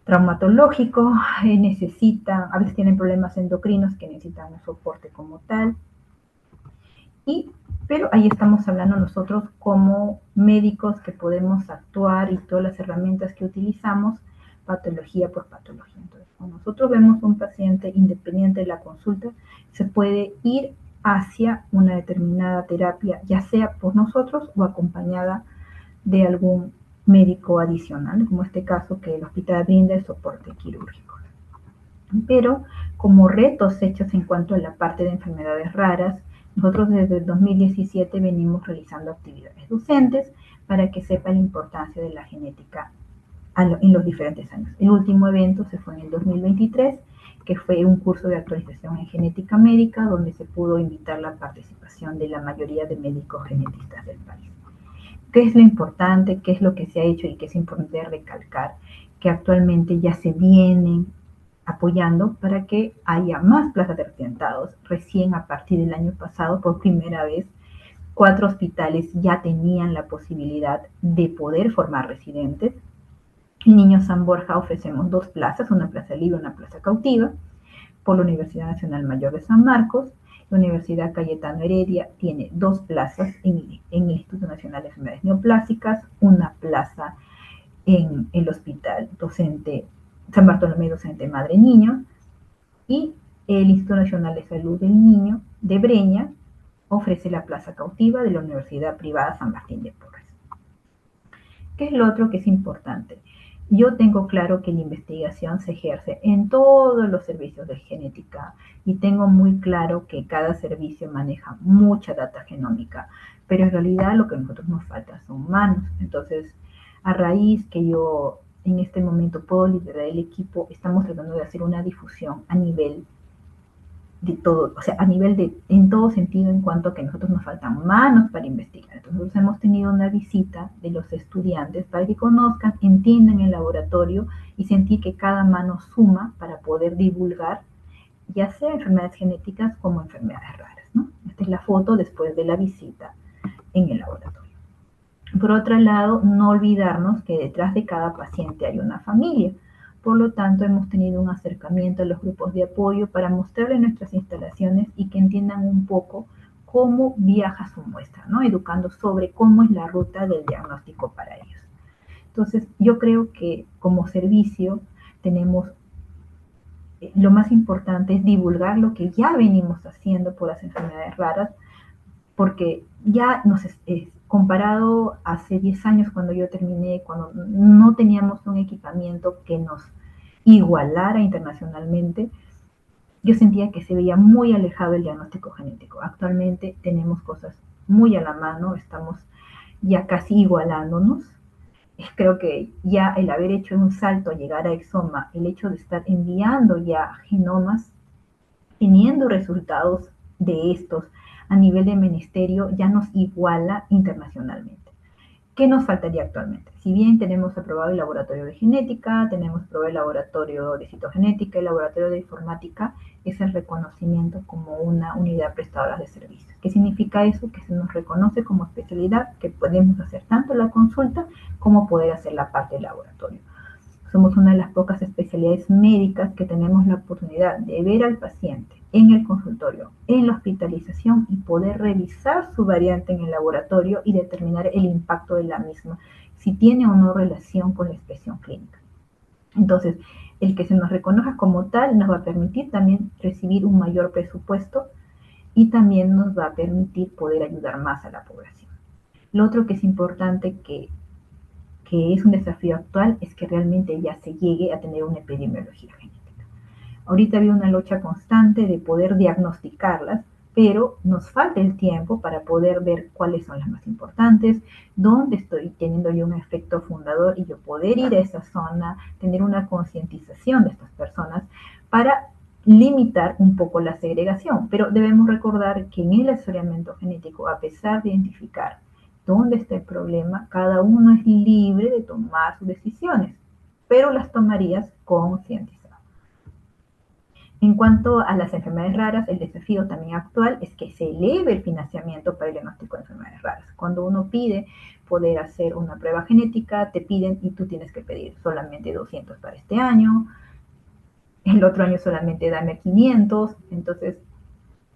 traumatológico, a veces tienen problemas endocrinos que necesitan un soporte como tal, pero ahí estamos hablando nosotros como médicos que podemos actuar y todas las herramientas que utilizamos, patología por patología. Entonces, cuando nosotros vemos un paciente independiente de la consulta, se puede ir hacia una determinada terapia, ya sea por nosotros o acompañada de algún médico adicional, como este caso que el hospital brinda el soporte quirúrgico. Pero como retos hechos en cuanto a la parte de enfermedades raras, nosotros desde el 2017 venimos realizando actividades docentes para que sepa la importancia de la genética en los diferentes años. El último evento se fue en el 2023, que fue un curso de actualización en genética médica, donde se pudo invitar la participación de la mayoría de médicos genetistas del país. ¿Qué es lo importante? ¿Qué es lo que se ha hecho y qué es importante recalcar? Que actualmente ya se vienen apoyando para que haya más plazas de residentados. Recién a partir del año pasado, por primera vez, 4 hospitales ya tenían la posibilidad de poder formar residentes. En Niño San Borja ofrecemos 2 plazas, una plaza libre y una plaza cautiva, por la Universidad Nacional Mayor de San Marcos. La Universidad Cayetano Heredia tiene 2 plazas en el Instituto Nacional de Enfermedades Neoplásicas, una plaza en el Hospital Docente San Bartolomé Docente Madre Niño, y el Instituto Nacional de Salud del Niño de Breña ofrece la plaza cautiva de la Universidad Privada San Martín de Porres. ¿Qué es lo otro que es importante? Yo tengo claro que la investigación se ejerce en todos los servicios de genética y tengo muy claro que cada servicio maneja mucha data genómica, pero en realidad lo que a nosotros nos falta son manos. Entonces, a raíz que yo en este momento puedo liderar el equipo, estamos tratando de hacer una difusión a nivel de todo, o sea, a nivel de, en todo sentido, en cuanto a que a nosotros nos faltan manos para investigar. Entonces, nosotros hemos tenido una visita de los estudiantes para que conozcan, entiendan el laboratorio y sentir que cada mano suma para poder divulgar, ya sea enfermedades genéticas como enfermedades raras, ¿no? Esta es la foto después de la visita en el laboratorio. Por otro lado, no olvidarnos que detrás de cada paciente hay una familia, Por lo tanto, hemos tenido un acercamiento a los grupos de apoyo para mostrarles nuestras instalaciones y que entiendan un poco cómo viaja su muestra, ¿no? Educando sobre cómo es la ruta del diagnóstico para ellos. Entonces, yo creo que como servicio tenemos, lo más importante es divulgar lo que ya venimos haciendo por las enfermedades raras, porque ya comparado hace 10 años cuando yo terminé, cuando no teníamos un equipamiento que nos igualara internacionalmente, yo sentía que se veía muy alejado el diagnóstico genético. Actualmente tenemos cosas muy a la mano, estamos ya casi igualándonos. Creo que ya el haber hecho un salto a llegar a Exoma, el hecho de estar enviando ya genomas, teniendo resultados de estos a nivel de ministerio, ya nos iguala internacionalmente. ¿Qué nos faltaría actualmente? Si bien tenemos aprobado el laboratorio de genética, tenemos aprobado el laboratorio de citogenética, el laboratorio de informática, es el reconocimiento como una unidad prestadora de servicios. ¿Qué significa eso? Que se nos reconoce como especialidad, que podemos hacer tanto la consulta como poder hacer la parte del laboratorio. Somos una de las pocas especialidades médicas que tenemos la oportunidad de ver al paciente en el consultorio, en la hospitalización y poder revisar su variante en el laboratorio y determinar el impacto de la misma, si tiene o no relación con la expresión clínica. Entonces, el que se nos reconozca como tal nos va a permitir también recibir un mayor presupuesto y también nos va a permitir poder ayudar más a la población. Lo otro que es importante que es un desafío actual es que realmente ya se llegue a tener una epidemiología genética. Ahorita había una lucha constante de poder diagnosticarlas, pero nos falta el tiempo para poder ver cuáles son las más importantes, dónde estoy teniendo yo un efecto fundador y yo poder ir a esa zona, tener una concientización de estas personas para limitar un poco la segregación. Pero debemos recordar que en el asesoramiento genético, a pesar de identificar dónde está el problema, cada uno es libre de tomar sus decisiones, pero las tomarías conscientizadas. En cuanto a las enfermedades raras, el desafío también actual es que se eleve el financiamiento para el diagnóstico de enfermedades raras. Cuando uno pide poder hacer una prueba genética, te piden y tú tienes que pedir solamente 200 para este año, el otro año solamente dame 500, entonces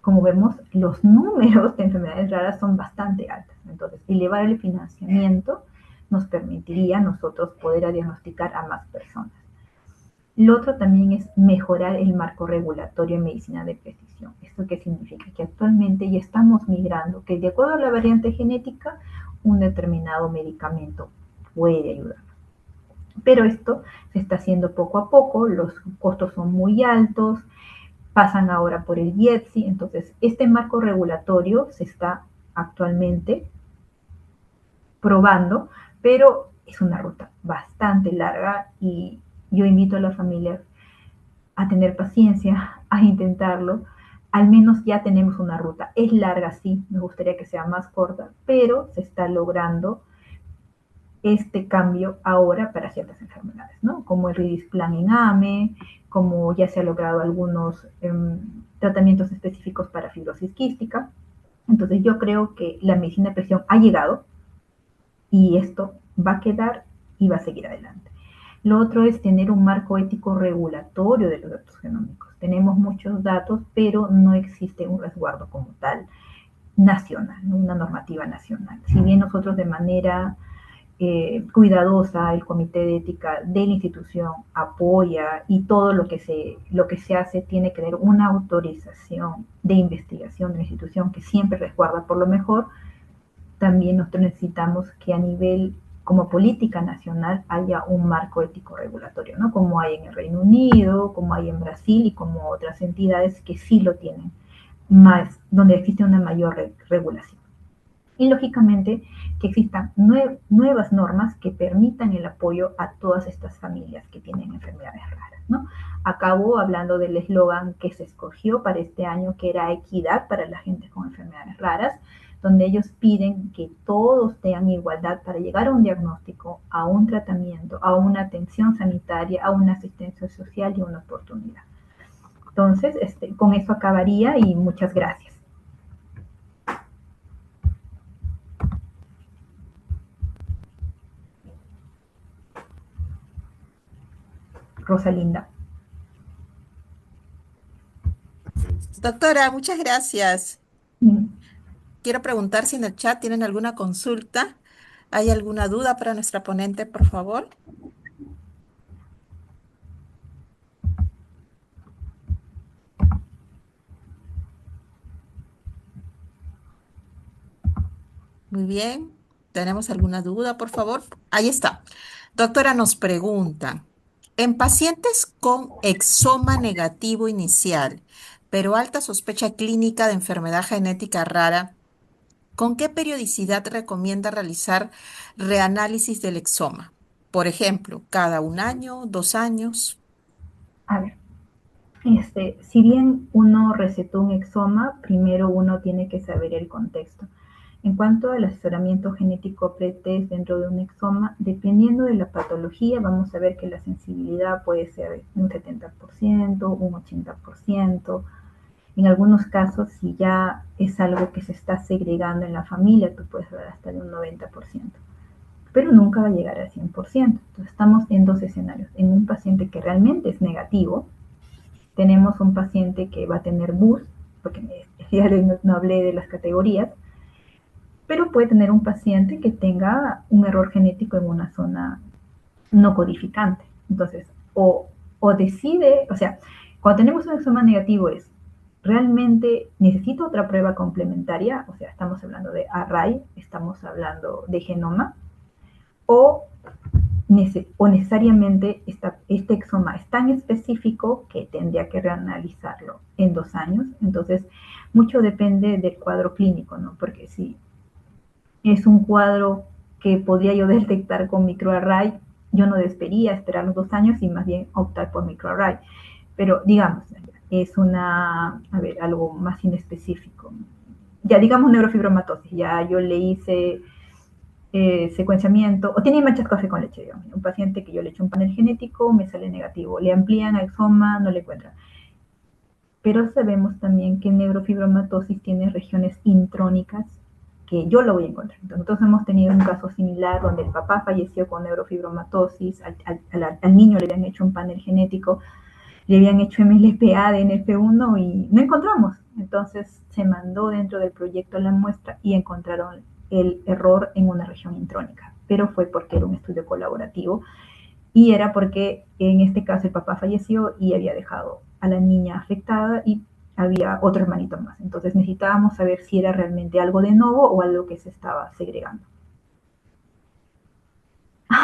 como vemos, los números de enfermedades raras son bastante altos. Entonces, elevar el financiamiento nos permitiría a nosotros poder diagnosticar a más personas. Lo otro también es mejorar el marco regulatorio en medicina de precisión. ¿Esto qué significa? Que actualmente ya estamos migrando, que de acuerdo a la variante genética, un determinado medicamento puede ayudar. Pero esto se está haciendo poco a poco, los costos son muy altos, pasan ahora por el IETSI, entonces este marco regulatorio se está actualmente probando, pero es una ruta bastante larga y yo invito a las familias a tener paciencia, a intentarlo. Al menos ya tenemos una ruta. Es larga, sí, me gustaría que sea más corta, pero se está logrando este cambio ahora para ciertas enfermedades, ¿no? Como el Ridisplan en AME, como ya se ha logrado algunos tratamientos específicos para fibrosis quística. Entonces yo creo que la medicina de precisión ha llegado y esto va a quedar y va a seguir adelante. Lo otro es tener un marco ético regulatorio de los datos genómicos. Tenemos muchos datos, pero no existe un resguardo como tal nacional, ¿no? Una normativa nacional. Si bien nosotros de manera cuidadosa, el comité de ética de la institución apoya y todo lo que se hace tiene que tener una autorización de investigación de la institución que siempre resguarda por lo mejor. También nosotros necesitamos que a nivel como política nacional haya un marco ético regulatorio, ¿no? Como hay en el Reino Unido, como hay en Brasil y como otras entidades que sí lo tienen, más donde existe una mayor regulación. Y lógicamente que existan nuevas normas que permitan el apoyo a todas estas familias que tienen enfermedades raras, ¿no? Acabo hablando del eslogan que se escogió para este año, que era equidad para la gente con enfermedades raras, donde ellos piden que todos tengan igualdad para llegar a un diagnóstico, a un tratamiento, a una atención sanitaria, a una asistencia social y una oportunidad. Entonces, con eso acabaría y muchas gracias. Rosalinda. Doctora, muchas gracias. Mm. Quiero preguntar si en el chat tienen alguna consulta. ¿Hay alguna duda para nuestra ponente, por favor? Muy bien. ¿Tenemos alguna duda, por favor? Ahí está. Doctora, nos pregunta, en pacientes con exoma negativo inicial, pero alta sospecha clínica de enfermedad genética rara, ¿con qué periodicidad recomienda realizar reanálisis del exoma? Por ejemplo, cada 1 año, 2 años. A ver, si bien uno recetó un exoma, primero uno tiene que saber el contexto. En cuanto al asesoramiento genético pretest dentro de un exoma, dependiendo de la patología, vamos a ver que la sensibilidad puede ser un 70%, un 80%. En algunos casos, si ya es algo que se está segregando en la familia, tú puedes ver hasta de un 90%. Pero nunca va a llegar al 100%. Entonces, estamos en dos escenarios. En un paciente que realmente es negativo, tenemos un paciente que va a tener BUS, porque ya no hablé de las categorías, pero puede tener un paciente que tenga un error genético en una zona no codificante. Entonces, o decide, o sea, cuando tenemos un exoma negativo es, ¿realmente necesito otra prueba complementaria? O sea, estamos hablando de array, estamos hablando de genoma, o, o necesariamente este exoma es tan específico que tendría que reanalizarlo en 2 años. Entonces, mucho depende del cuadro clínico, ¿no? Porque si es un cuadro que podría yo detectar con microarray, yo no debería esperar los 2 años y más bien optar por microarray. Pero digamos, es algo más inespecífico. Ya digamos neurofibromatosis, ya yo le hice secuenciamiento, o tiene manchas café con leche, digamos. Un paciente que yo le echo un panel genético, me sale negativo, le amplían a exoma, no le encuentran. Pero sabemos también que neurofibromatosis tiene regiones intrónicas que yo lo voy a encontrar. Entonces, nosotros hemos tenido un caso similar donde el papá falleció con neurofibromatosis, al niño le habían hecho un panel genético, le habían hecho MLPA de NF1 y no encontramos. Entonces se mandó dentro del proyecto la muestra y encontraron el error en una región intrónica, pero fue porque era un estudio colaborativo y era porque en este caso el papá falleció y había dejado a la niña afectada y había otro hermanito más. Entonces necesitábamos saber si era realmente algo de nuevo o algo que se estaba segregando.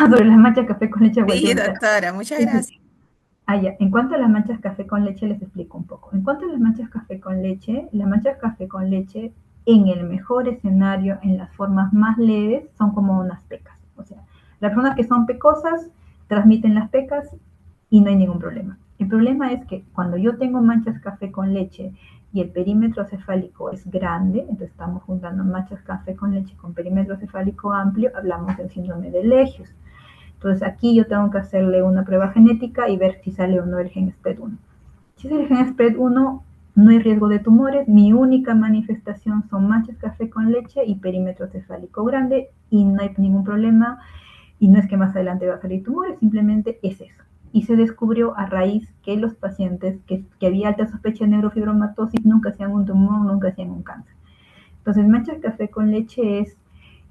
Sobre las manchas café con leche Sí, vuelta. doctora, muchas gracias. Ya. En cuanto a las manchas café con leche, les explico un poco. En cuanto a las manchas café con leche, las manchas café con leche, en el mejor escenario, en las formas más leves, son como unas pecas. O sea, las personas que son pecosas transmiten las pecas y no hay ningún problema. El problema es que cuando yo tengo manchas café con leche y el perímetro cefálico es grande, entonces estamos juntando manchas café con leche con perímetro cefálico amplio, hablamos del síndrome de Legius. Entonces aquí yo tengo que hacerle una prueba genética y ver si sale o no el gen SPRED1. Si es el gen SPRED1, no hay riesgo de tumores. Mi única manifestación son manchas café con leche y perímetro cefálico grande y no hay ningún problema. Y no es que más adelante va a salir tumores, simplemente es eso. Y se descubrió a raíz que los pacientes que había alta sospecha de neurofibromatosis nunca hacían un tumor, nunca hacían un cáncer. Entonces, manchas café con leche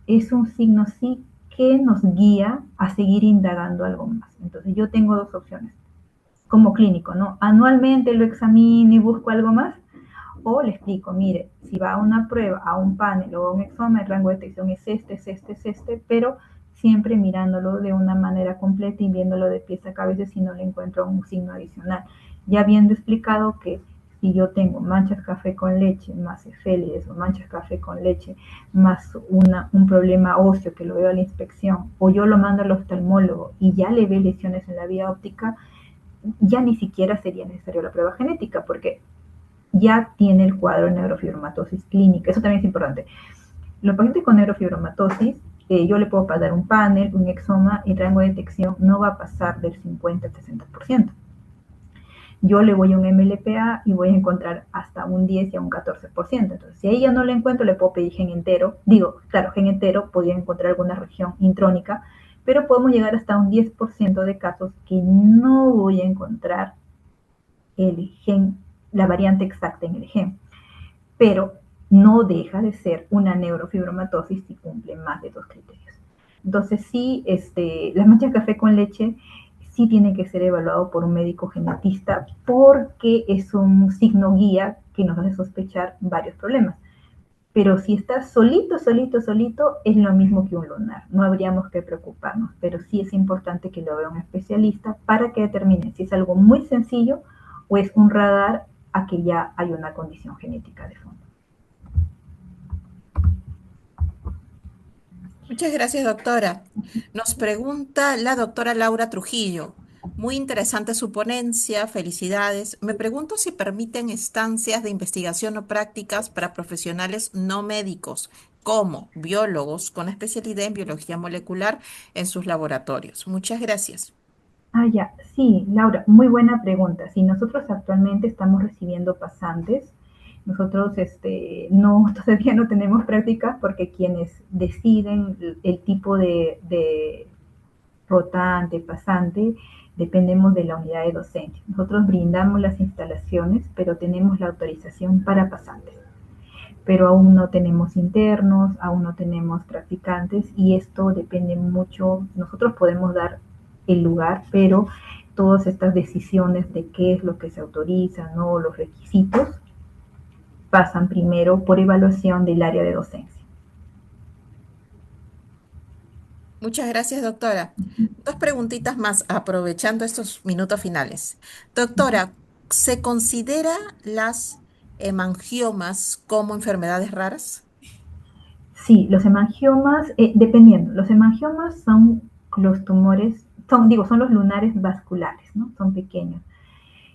es un signo sí que nos guía a seguir indagando algo más. Entonces yo tengo dos opciones como clínico, ¿no? Anualmente lo examino y busco algo más, o le explico, mire, si va a una prueba, a un panel o a un exoma, el rango de detección es este, pero siempre mirándolo de una manera completa y viéndolo de pies a cabeza si no le encuentro un signo adicional. Ya habiendo explicado que si yo tengo manchas café con leche, más efélides o manchas café con leche, más un problema óseo que lo veo a la inspección, o yo lo mando al oftalmólogo y ya le ve lesiones en la vía óptica, ya ni siquiera sería necesario la prueba genética, porque ya tiene el cuadro de neurofibromatosis clínica. Eso también es importante. Los pacientes con neurofibromatosis, yo le puedo pasar un panel, un exoma, y el rango de detección no va a pasar del 50 al 60%. Yo le voy a un MLPA y voy a encontrar hasta un 10 y a un 14%. Entonces, si a ella no le encuentro, le puedo pedir gen entero. Digo, claro, gen entero, podría encontrar alguna región intrónica, pero podemos llegar hasta un 10% de casos que no voy a encontrar el gen, la variante exacta en el gen, pero no deja de ser una neurofibromatosis si cumple más de dos criterios. Entonces sí, las manchas de café con leche sí tiene que ser evaluado por un médico genetista porque es un signo guía que nos hace sospechar varios problemas. Pero si está solito, solito, solito, es lo mismo que un lunar. No habríamos que preocuparnos, pero sí es importante que lo vea un especialista para que determine si es algo muy sencillo o es un radar a que ya hay una condición genética de fondo. Muchas gracias, doctora. Nos pregunta la doctora Laura Trujillo. Muy interesante su ponencia, felicidades. Me pregunto si permiten estancias de investigación o prácticas para profesionales no médicos, como biólogos con especialidad en biología molecular en sus laboratorios. Muchas gracias. Ah, ya, sí, Laura, muy buena pregunta. Sí, nosotros actualmente estamos recibiendo pasantes. Nosotros no, todavía no tenemos prácticas porque quienes deciden el tipo de rotante, pasante, dependemos de la unidad de docencia. Nosotros brindamos las instalaciones, pero tenemos la autorización para pasantes. Pero aún no tenemos internos, aún no tenemos practicantes y esto depende mucho. Nosotros podemos dar el lugar, pero todas estas decisiones de qué es lo que se autoriza, no los requisitos, pasan primero por evaluación del área de docencia. Muchas gracias, doctora. Dos preguntitas más, aprovechando estos minutos finales. Doctora, ¿se considera las hemangiomas como enfermedades raras? Sí, los hemangiomas, dependiendo, los hemangiomas son los tumores, son los lunares vasculares, ¿no? Son pequeños.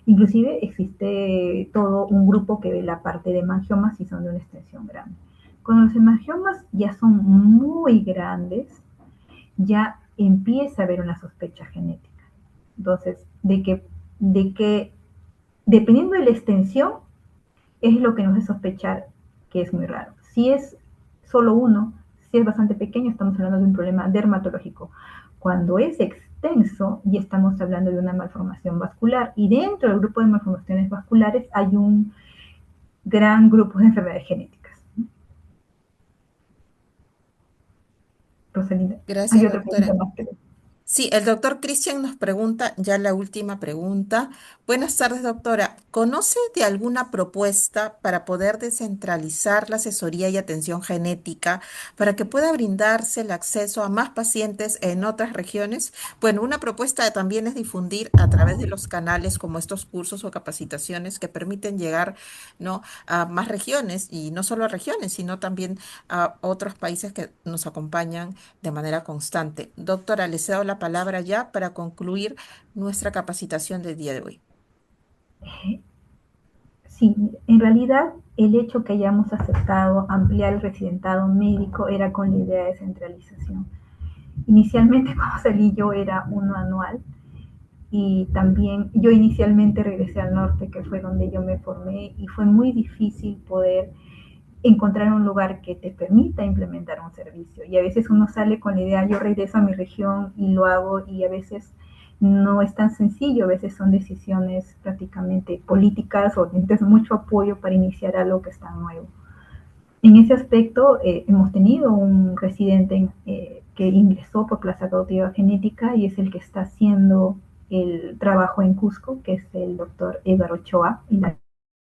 Inclusive existe todo un grupo que ve la parte de hemangiomas y son de una extensión grande. Cuando los hemangiomas ya son muy grandes, ya empieza a haber una sospecha genética. Entonces, de que dependiendo de la extensión, es lo que nos hace sospechar que es muy raro. Si es solo uno, si es bastante pequeño, estamos hablando de un problema dermatológico. Cuando es extenso, ya estamos hablando de una malformación vascular. Y dentro del grupo de malformaciones vasculares hay un gran grupo de enfermedades genéticas. Rosalinda, hay Gracias, otra pregunta doctora. más que... Sí, el doctor Christian nos pregunta, ya la última pregunta. Buenas tardes, doctora. ¿Conoce de alguna propuesta para poder descentralizar la asesoría y atención genética para que pueda brindarse el acceso a más pacientes en otras regiones? Bueno, una propuesta también es difundir a través de los canales como estos cursos o capacitaciones que permiten llegar, ¿no?, a más regiones y no solo a regiones, sino también a otros países que nos acompañan de manera constante. Doctora, le cedo la palabra ya para concluir nuestra capacitación del día de hoy. Sí, en realidad el hecho que hayamos aceptado ampliar el residentado médico era con la idea de centralización. Inicialmente cuando salí yo era uno anual y también yo inicialmente regresé al norte, que fue donde yo me formé, y fue muy difícil poder encontrar un lugar que te permita implementar un servicio. Y a veces uno sale con la idea, yo regreso a mi región y lo hago, y a veces no es tan sencillo, a veces son decisiones prácticamente políticas o necesitas mucho apoyo para iniciar algo que está nuevo. En ese aspecto, hemos tenido un residente que ingresó por plaza cautiva genética y es el que está haciendo el trabajo en Cusco, que es el doctor Edgar Ochoa, y la